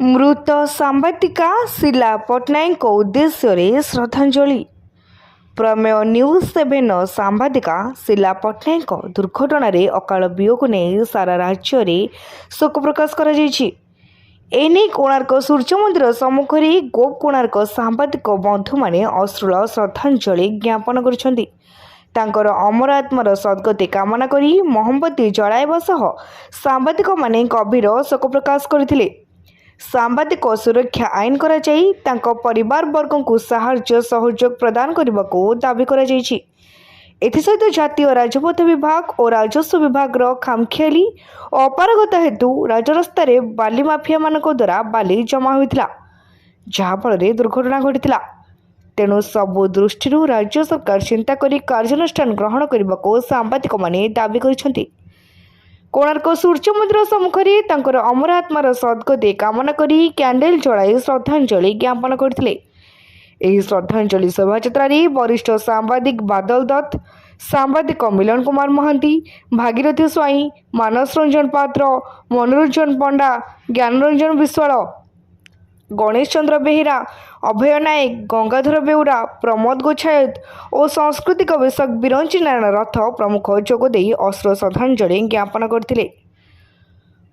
मृत सांबादिका शीला पट्टनायक उद्देश्य श्रद्धांजलि। प्रमेय न्यूज 7 सांबादिका शीला पट्टनायक दुर्घटन अकाल वियोग नहीं सारा राज्य में शोक प्रकाश कर कोणार्क सूर्य मंदिर सम्मुख गोप कोणार्क सांबादिक बंधु मैंने अश्रुल श्रद्धांजलि ज्ञापन कर अमर आत्मार सद्गति कामना करी मोहम्बती जलाइबा सह सांबादिक माने गभीर शोक प्रकाश करथिले। सांबादिक सुरक्षा आईन कराई तांको परिवार वर्ग को साहाय्य सहयोग प्रदान करने को दाबी कराଯାଇଛି। एसत जातीय राजपथ विभाग और राजस्व विभाग खामखियाली और अपारगता हेतु राजरास्ता बाली माफिया मानक द्वारा बाली जमा होता जहाँफल दुर्घटना घटी। तेणु सबु दृष्टि राज्य सरकार चिंता करी कार्यानुष्ठान ग्रहण करने को सांबादिक माने दाबी कर कोणार्क सूर्य मंदिर सम्मुखरे तांकर अमर आत्मार सद्गति कामना करी कैंडल जलाई श्रद्धांजलि ज्ञापन करथिले। एही श्रद्धांजलि शोभायात्रा वरिष्ठ सांबादिक बादल दत्त, सांबादिक मिलन कुमार महांती, भागीरथी स्वाई, मानस रंजन पात्र, मनोरंजन पंडा, ज्ञानरंजन विश्वाल, गणेश चंद्र बेहेरा, अभय नायक, गंगाधर बेउरा, प्रमोद गोछायत और सांस्कृतिक बेशक बिरंची नारायण रथ प्रमुख जोगदे अश्रु श्रद्धांजलि ज्ञापन करथिले।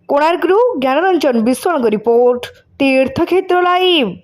कोणार्करू ज्ञानरंजन विश्वाल रिपोर्ट, तीर्थक्षेत्र लाइव।